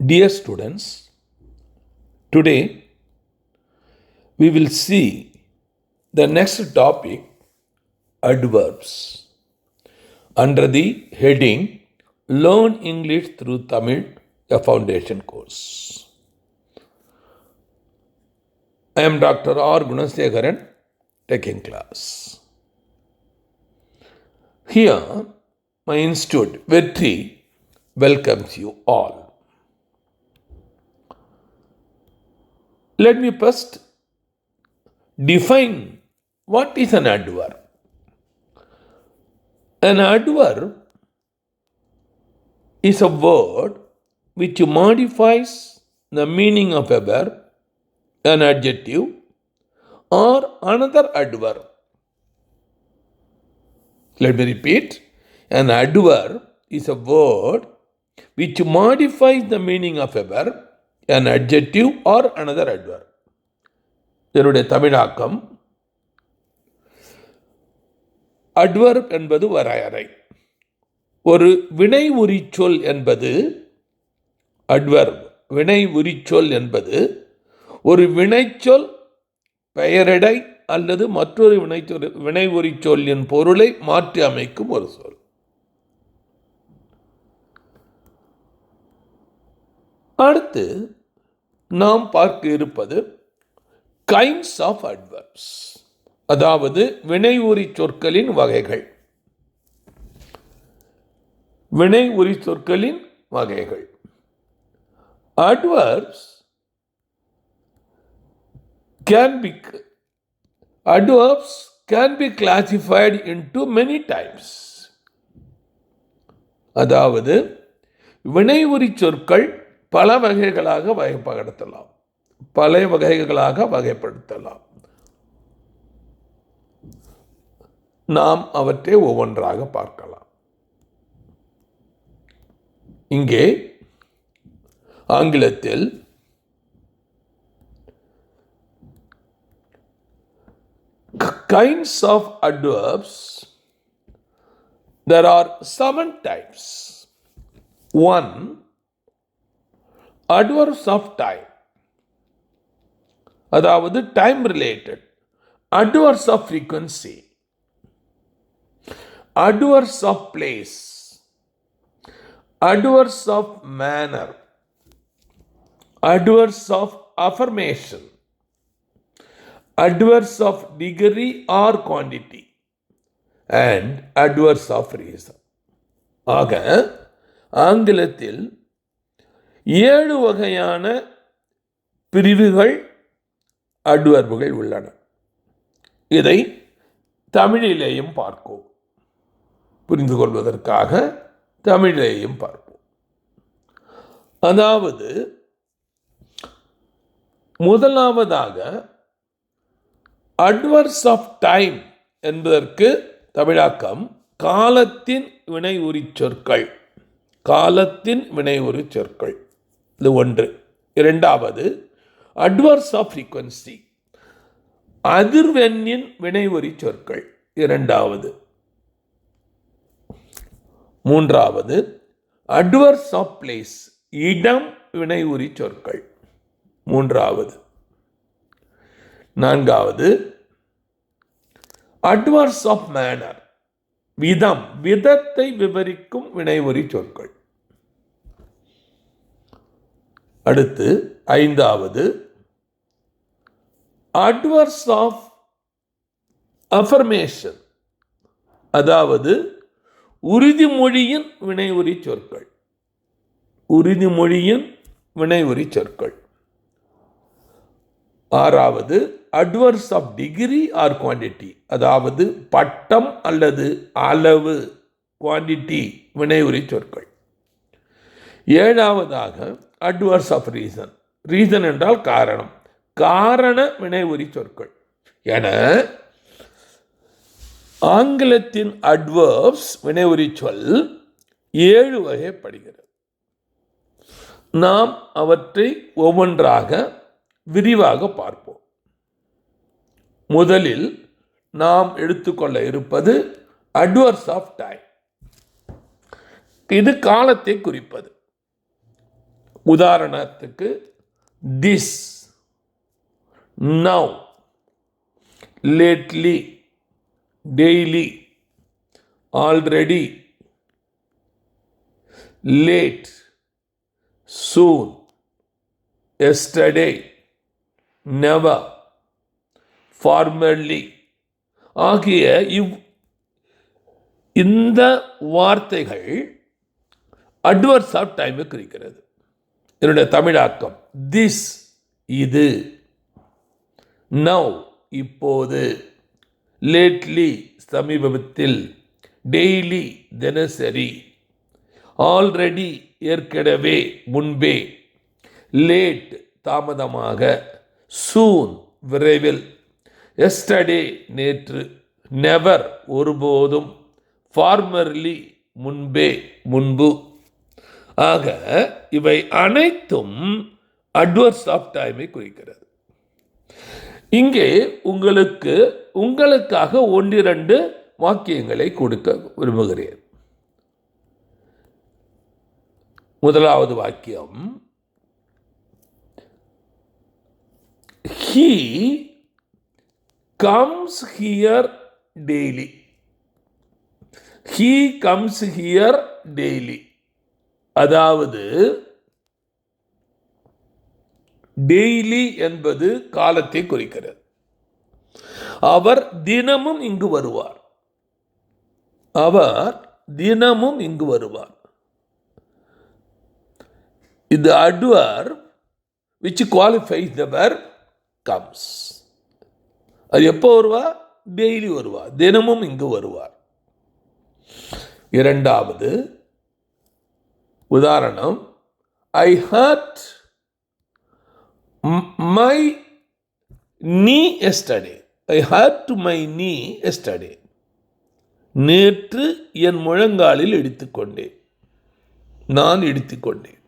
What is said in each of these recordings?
Dear students, today we will see the next topic, adverbs, under the heading Learn English through Tamil, a foundation course. I am Dr. R. Gunasekaran, taking class. Here, my institute, Vetri, welcomes you all. Let me first define what is an adverb. An adverb is a word which modifies the meaning of a verb, an adjective, or another adverb. Let me repeat. An adverb is a word which modifies the meaning of a verb, an adjective, or another adverb. இதனுடைய தமிழாக்கம், adverb என்பது வரையறை. ஒரு வினை உரிச்சொல் என்பது adverb. வினை உரிச்சொல் என்பது ஒரு வினைச்சொல் பெயரடை அல்லது மற்றொரு வினை உரிச்சொல்லின் பொருளை மாற்றி அமைக்கும் ஒரு சொல். அடுத்து நாம் பார்க்க இருப்பது கைண்ட்ஸ் ஆஃப் அட்வர்ப்ஸ், அதாவது வினை உரி சொற்களின் வகைகள். வினை உரி சொற்களின் வகைகள். Adverbs can be classified into many types. அதாவது வினை உரி சொற்கள் பல வகைகளாக வகைப்படுத்தலாம். நாம் அவற்றை ஒவ்வொன்றாக பார்க்கலாம். இங்கே ஆங்கிலத்தில் kinds of adverbs, there are 7 types. 1. Adverbs of time, அதாவது time related. Adverbs of frequency, adverbs of place, adverbs of manner, adverbs of affirmation, adverbs of degree or quantity, and adverbs of reason. ஆக ஆங்கிலத்தில் 7 வகையான பிரிவுகள் அட்வர்புகள் உள்ளன. இதை தமிழிலேயும் பார்ப்போம். புரிந்து கொள்வதற்காக தமிழிலேயும் பார்ப்போம். அதாவது முதலாவதாக அட்வர்ப்ஸ் ஆஃப் டைம் என்பதற்கு தமிழாக்கம் காலத்தின் வினை உரி சொற்கள். காலத்தின் வினை உரி சொற்கள், இது ஒன்று. இரண்டாவது அட்வர்ப்ஸ் ஆஃப் ஃப்ரீக்வன்சி, அதிர்வெண்ணின் வினை உரி சொற்கள், இரண்டாவது. மூன்றாவது அட்வர்ப்ஸ் ஆஃப் பிளேஸ், இடம் வினை உரி சொற்கள், மூன்றாவது. நான்காவது அட்வர்ப்ஸ் ஆஃப் மேனர், விதத்தை விவரிக்கும் வினை உரி சொற்கள். அடுத்து ஐந்தாவது அட்வர்ப்ஸ் ஆஃப் அஃபர்மேஷன், அதாவது உறுதிமொழியின் வினை உரி சொற்கள். உறுதிமொழியின் வினை உரி சொற்கள். ஆறாவது adverbs of degree or quantity, அதாவது பட்டம் அல்லது அளவு, குவான்டிட்டி வினை உரி சொற்கள். ஏழாவதாக அட்வர்ப்ஸ் ஆஃப் ரீசன், ரீசன் என்றால் காரணம், காரண வினை உரி சொற்கள் என ஆங்கிலத்தின் அட்வர்ப்ஸ் வினை உரி சொல் 7 வகைப்படுகிறது. நாம் அவற்றை ஒவ்வொன்றாக விரிவாக பார்ப்போம். முதலில் நாம் எடுத்துக்கொள்ள இருப்பது அட்வர்ப்ஸ் ஆஃப் டைம். இது காலத்தை குறிப்பது. உதாரணத்துக்கு this, now, lately, daily, already, late, soon, yesterday, never, formerly ஆகிய இந்த வார்த்தைகள் அட்வர்ஸ் ஆஃப் டைமை குறிக்கிறது. என்னுடைய தமிழாக்கம் திஸ் இது, நவ் இப்போது, லேட்லி சமீபத்தில், டெய்லி தினசரி, ஆல்ரெடி ஏற்கனவே முன்பே, லேட் தாமதமாக, சூன் விரைவில், எஸ்டர்டே நேற்று, நெவர் ஒருபோதும், ஃபார்மர்லி முன்பே முன்பு. ஆக இவை அனைத்தும் அட்வர்ஸ் ஆஃப் டைமை குறிக்கிறது. இங்கே உங்களுக்காக ஒன்றிரண்டு வாக்கியங்களை கொடுக்க விரும்புகிறேன். முதலாவது வாக்கியம், he comes here daily. He comes here daily. அதாவது டெய்லி என்பது காலத்தை குறிக்கிறது. அவர் தினமும் இங்கு வருவார். அவர் தினமும் இங்கு வருவார். இது adverb which qualifies the verb comes. அது எப்போ வருவார்? டெய்லி வருவார், தினமும் இங்கு வருவார். இரண்டாவது உதாரணம், I hurt my knee yesterday. I hurt my knee yesterday. நேற்று என் முழங்காலில் இடித்துக்கொண்டேன். நான் இடித்துக்கொண்டேன்.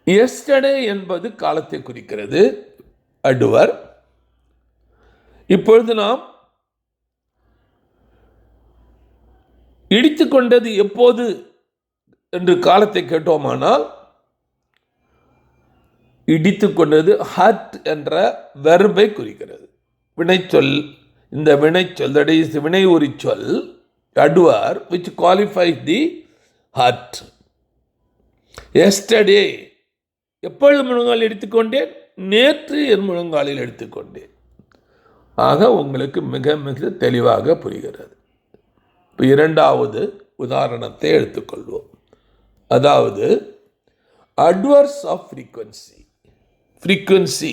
yesterday என்பது காலத்தை குறிக்கிறது, adverb. இப்பொழுது நாம் இடித்துக்கொண்டது எப்போது என்று காலத்தை கேட்டோமானால், இடித்துக்கொண்டது ஹர்ட் என்ற வெர்பை குறிக்கிறது. வினைச்சொல், இந்த வினைச்சொல், that is வினை உரி சொல், adverb which qualifies the hurt. yesterday எப்பொழுது முழங்காலில் எடுத்துக்கொண்டேன்? நேற்று என் முழங்காலில் எடுத்துக்கொண்டேன். ஆக உங்களுக்கு மிக மிக தெளிவாக புரிகிறது. இப்போ இரண்டாவது உதாரணத்தை எடுத்துக்கொள்வோம். அதாவது adverbs of frequency. Frequency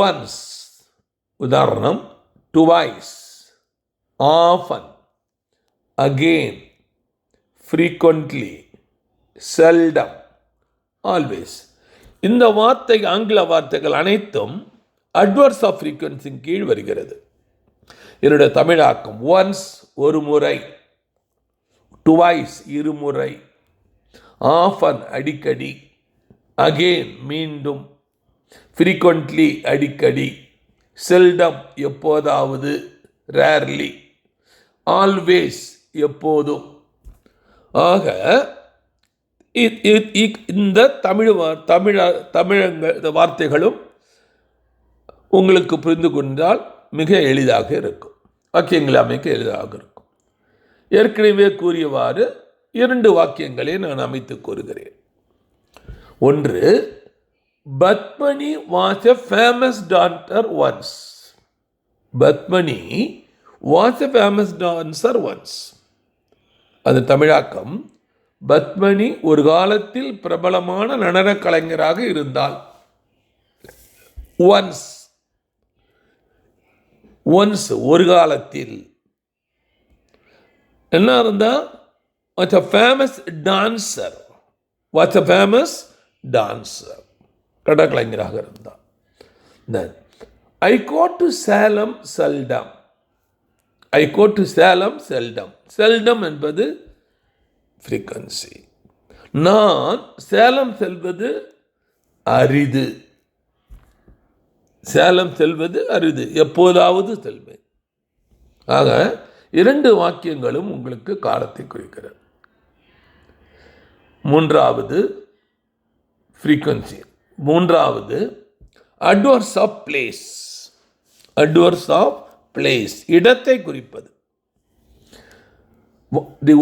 once, உதாரணம் twice, often, again, frequently, seldom, always. இந்த வார்த்தை, ஆங்கில வார்த்தைகள் அனைத்தும் அட்வர்ஸ் ஆஃப் ஃப்ரீக்வன்சியின் கீழ் வருகிறது. என்னுடைய தமிழாக்கம் ஒன்ஸ் ஒரு முறை, டுவைஸ் இருமுறை, ஆஃபன் அடிக்கடி, அகெயின் மீண்டும், ஃப்ரீக்வெண்ட்லி அடிக்கடி, செல்டம் எப்போதாவது, ரேர்லி, ஆல்வேஸ் எப்போதும். ஆக இந்த தமிழங்க வார்த்தைகளும் உங்களுக்கு புரிந்து கொண்டால் மிக எளிதாக இருக்கும், வாக்கியங்களை அமைக்க எளிதாக இருக்கும். ஏற்கனவே கூறியவாறு இரண்டு வாக்கியங்களை நான் அமைத்து கூறுகிறேன். ஒன்று, Padmini was a famous dancer once. Padmini was a famous dancer once. அது தமிழாக்கம், பத்மனி ஒரு காலத்தில் பிரபலமான நடன கலைஞராக இருந்தால். ஒன்ஸ், ஒன்ஸ் ஒரு காலத்தில். என்ன இருந்தா? Was a famous dancer. Was a famous dancer, நடன கலைஞராக இருந்தால். I go to Salem seldom. I go to Salem seldom. Seldom என்பது ஃப்ரீக்வன்சி. நான் சேலம் செல்வது அரிது. சேலம் செல்வது அரிது, எப்போதாவது செல்வேன். ஆக 2 வாக்கியங்களும் உங்களுக்கு காலத்தை குறிக்கிறது. 3வது ஃப்ரீக்வன்சி. 3வது adverbs of place. Adverbs of place, இடத்தை குறிப்பது.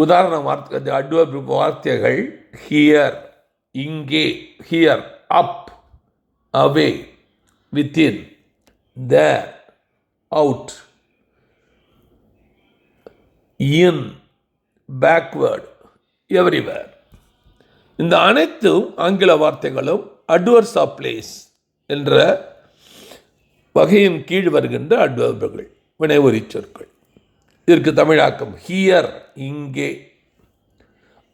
உதாரண வார்த்தை, அட்வர்ப் வார்த்தைகள் ஹியர், இங்கே, here, up, away, within, there, out, in, backward, everywhere. இந்த அனைத்தும் ஆங்கில வார்த்தைகளும் அட்வர்ஸ் ஆஃப் பிளேஸ் என்ற வகையின் கீழ் வருகின்ற அட்வர்புகள், வினைவுரி சொற்கள். இதற்கு தமிழாக்கம் ஹியர் இங்கே,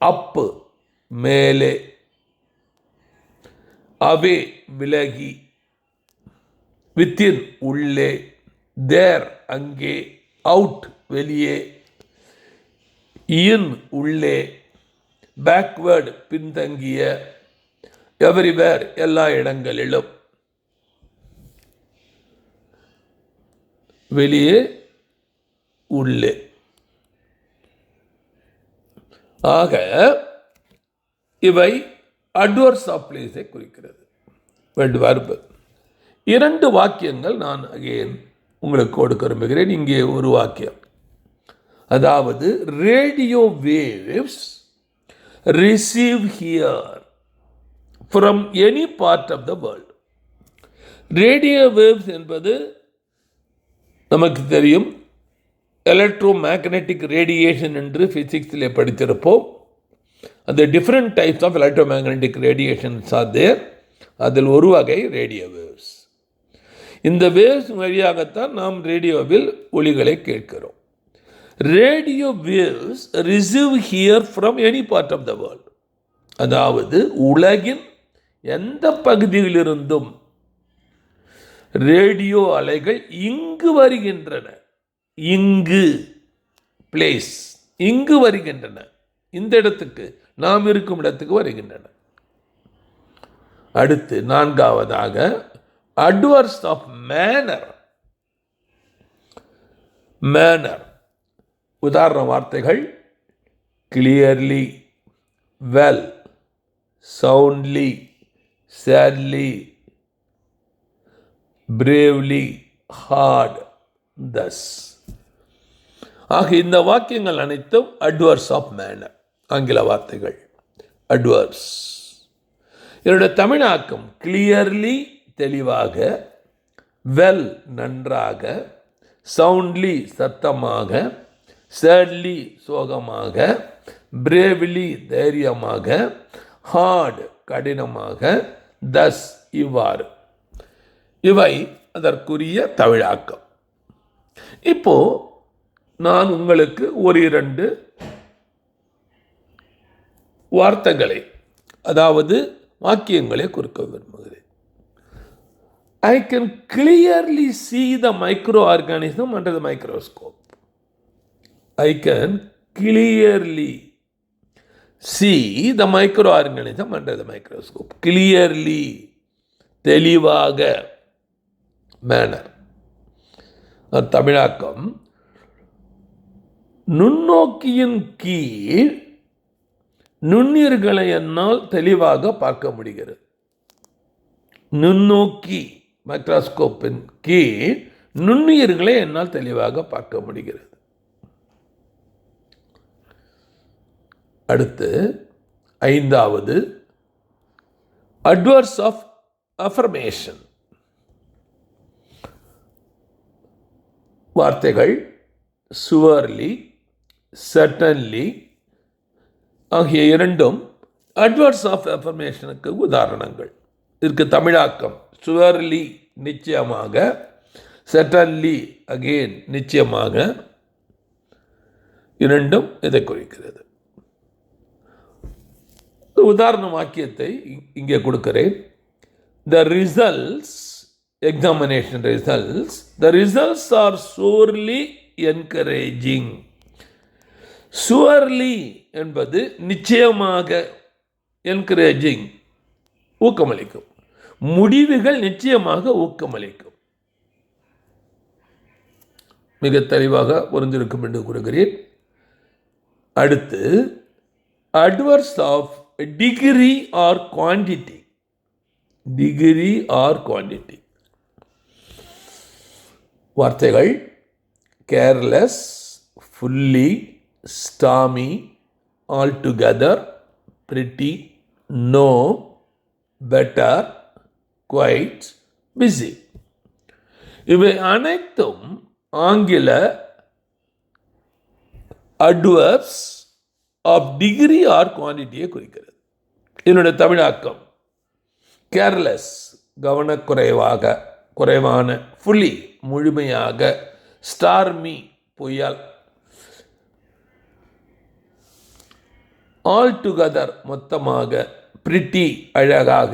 அப்பு மேலே, அவே விலகி, வித்தின் உள்ளே, தேர் அங்கே, அவுட் வெளியே, இன் உள்ளே, பேக்வேர்டு பின்தங்கிய, எவரிவேர் எல்லா இடங்களிலும், வெளியே உள்ளே. ஆக இவை அட்வர்ஸ் ஆஃப் பிளேஸை குறிக்கிறது. வெர்பு. 2 வாக்கியங்கள் நான் அகெயின் உங்களுக்கு கொடுக்க விரும்புகிறேன். இங்கே ஒரு வாக்கியம், அதாவது radio waves receive here from any part of the world. Radio waves என்பது நமக்கு தெரியும், எலக்ட்ரோ மேக்னெட்டிக் ரேடியேஷன் என்று ஃபிசிக்ஸில் படித்திருப்போம். அந்த different types of electromagnetic radiations are there. அதில் ஒரு வகை ரேடியோ வேவ்ஸ். இந்த வேவ்ஸ் வழியாகத்தான் நாம் ரேடியோவில் ஒலிகளை கேட்கிறோம். Radio waves receive here from any part of the world. அதாவது உலகின் எந்த பகுதியிலிருந்தும் ரேடியோ அலைகள் இங்கு வருகின்றன. இங்கு பிளேஸ், இங்கு வருகின்றன, இந்த இடத்துக்கு, நாம் இருக்கும் இடத்துக்கு வருகின்றன. அடுத்து 4வதாக அட்வர்ஸ் ஆஃப் மேனர். மேனர் உதாரண வார்த்தைகள் clearly, well, soundly, sadly, bravely, hard, thus. ஆக இந்த வாக்கியங்கள் அனைத்தும் அட்வர்ஸ் ஆஃப் மேனர், ஆங்கில வார்த்தைகள் அட்வர்ஸ். என்னுடைய தமிழாக்கம் கிளியர்லி தெளிவாக, வெல் நன்றாக, சவுண்ட்லி சத்தமாக, சேட்லி சோகமாக, பிரேவ்லி தைரியமாக, ஹார்ட் கடினமாக, தஸ் இவ்வாறு. இவை அதற்குரிய தமிழாக்கம். இப்போ நான் உங்களுக்கு 1-2 வார்த்தைகளை, அதாவது வாக்கியங்களை கொடுக்க விரும்புகிறேன். I can clearly see the microorganism under the microscope. I can clearly see the microorganism under the microscope. Clearly, தெளிவாக, மேனர். தமிழாக்கம் நுண்ணோக்கியின் கீழ் நுண்ணுயிர்களை என்னால் தெளிவாக பார்க்க முடிகிறது. நுண்ணோக்கி மைக்ரோஸ்கோப்பின் கீழ் நுண்ணுயிர்களை என்னால் தெளிவாக பார்க்க முடிகிறது. அடுத்து 5வது அட்வர்ஸ் ஆஃப் அஃபர்மேஷன். வார்த்தைகள் சுவர்லி, சட்டன்லி ஆகிய 2ம் அட்வர்ஸ் ஆஃப் அஃபர்மேஷனுக்கு உதாரணங்கள். இதற்கு தமிழாக்கம் சுவர்லி நிச்சயமாக, சட்டன்லி அகெயின் நிச்சயமாக, 2ம் இதை குறிக்கிறது. உதாரண வாக்கியத்தை இங்கே கொடுக்கிறேன். The results, examination results, the results are sorely encouraging. Surely என்பது நிச்சயமாக, என்கரேஜிங் ஊக்கமளிக்கும். முடிவுகள் நிச்சயமாக ஊக்கமளிக்கும். மிக தெளிவாக புரிந்திருக்கும் என்று கூறுகிறேன். அடுத்து adverbs of degree or quantity. Degree or quantity வார்த்தைகள் careless, fully, stormy, altogether, pretty, no, better, quite, busy. இவை அனைத்தும் ஆங்கில அட்வர்ப்ஸ் ஆஃப் டிகிரி ஆர் குவான்டிட்டியை குறிக்கிறது. இதனுடைய தமிழாக்கம் கேர்லெஸ் கவனக்குறைவாக, குறைவான, ஃபுல்லி முழுமையாக, ஸ்டார்மி புயல், ஆல் டுகெதர் மொத்தமாக, பிரிட்டி அழகாக,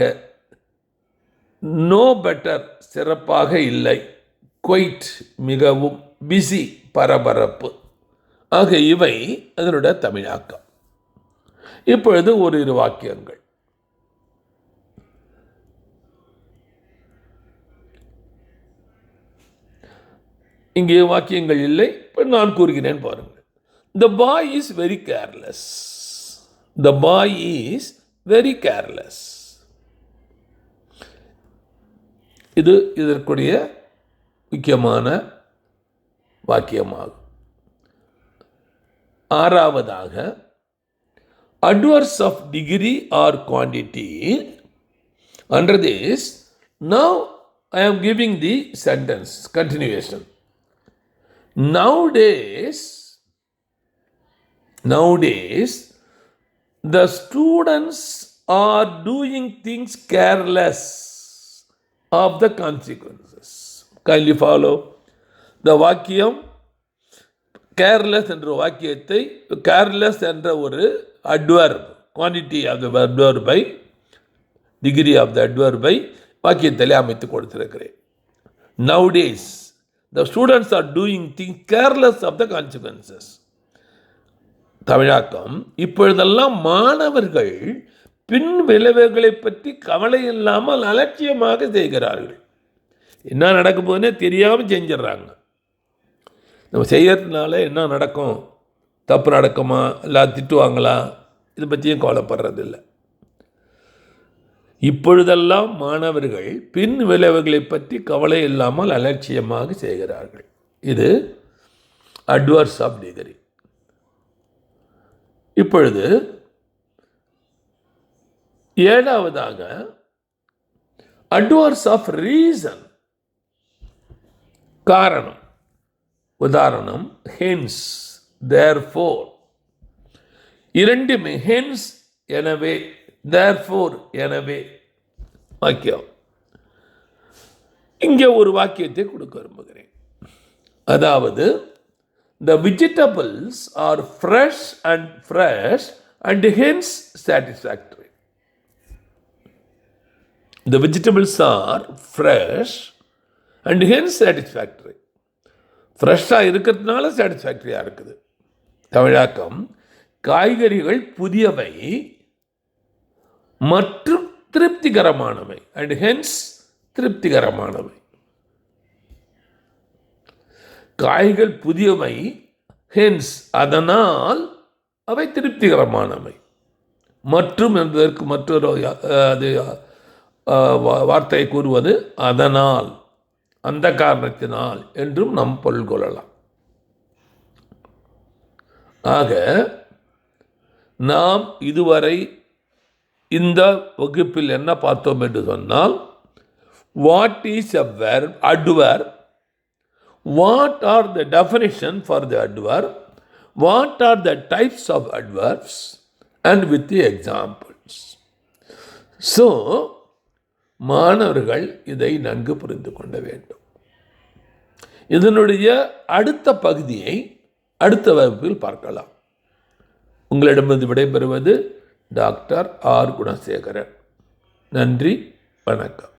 நோ பெட்டர் சிறப்பாக இல்லை, குவைட் மிகவும், பிஸி பரபரப்பு. ஆக இவை அதனுடைய தமிழாக்கம். இப்பொழுது ஓரிரு வாக்கியங்கள். இங்கே வாக்கியங்கள் இல்லை, இப்போ நான் கூறுகிறேன் பாருங்கள். The boy is very careless. The boy is very careless. இது இதற்குரிய முக்கியமான வாக்கியமாகும். ஆறாவதாக adverbs of degree or quantity. Under this, now I am giving the sentence continuation. Nowadays, the students are doing things careless of the consequences. Kindly follow. The வாக்கியம் careless என்ற வாக்கியத்தை careless என்ற ஒரு adverb, quantity of the அட்வர்பை, degree of the அட்வர்பை வாக்கியத்திலே அமைத்து கொடுத்திருக்கிறேன். Nowadays, the students are doing things careless of the consequences. தமிழாக்கம் இப்பொழுதெல்லாம் மாணவர்கள் பின் விளைவுகளை பற்றி கவலை இல்லாமல் அலட்சியமாக செய்கிறார்கள். என்ன நடக்க போதுன்னே தெரியாமல் செஞ்சிடறாங்க. நம்ம செய்யறதுனால என்ன நடக்கும், தப்பு நடக்குமா, இல்லை திட்டுவாங்களா, இதை பற்றியும் கவலைப்படுறதில்லை. இப்பொழுதெல்லாம் மாணவர்கள் பின் விளைவுகளை பற்றி கவலை இல்லாமல் அலட்சியமாக செய்கிறார்கள். இது அட்வர்ப்ஸ் ஆஃப் டிகிரி. இப்பொழுது ஏழாவதாக அட்வர்ப்ஸ் ஆஃப் ரீசன், காரணம். உதாரணம் hence, therefore. இரண்டுமே hence எனவே, therefore எனவே வாக்கியம். இங்கே ஒரு வாக்கியத்தை கொடுக்க விரும்புகிறேன். அதாவது the vegetables are fresh and hence satisfactory. The vegetables are fresh and hence satisfactory. ஃப்ரெஷ்ஷாக இருக்கிறதுனால சாட்டிஸ்ஃபேக்டரியாக இருக்குது. தமிழாக்கம் காய்கறிகள் புதியவை மற்றும் திருப்திகரமானவை, அண்ட் ஹென்ஸ் திருப்திகரமானவை. காய்கள் புதியவை, ஹென்ஸ் அதனால் அவை திருப்திகரமானவை. மற்றும் என்பதற்கு மற்றொரு அது வார்த்தையை கூறுவது அதனால், அந்த காரணத்தினால் என்றும் நாம் பொருள் கொள்ளலாம். ஆக நாம் இதுவரை இந்த வகுப்பில் என்ன பார்த்தோம் என்று சொன்னால், what is a verb, adverb, what are the definition for the adverb, what are the types of adverbs, and with the examples. So மாணவர்கள் இதை நன்கு புரிந்து கொள்ள வேண்டும். இதனுடைய அடுத்த பகுதியை அடுத்த வகுப்பில் பார்க்கலாம். உங்களிடமிருந்து விடைபெறுவது டாக்டர் ஆர் குணசேகரன். நன்றி, வணக்கம்.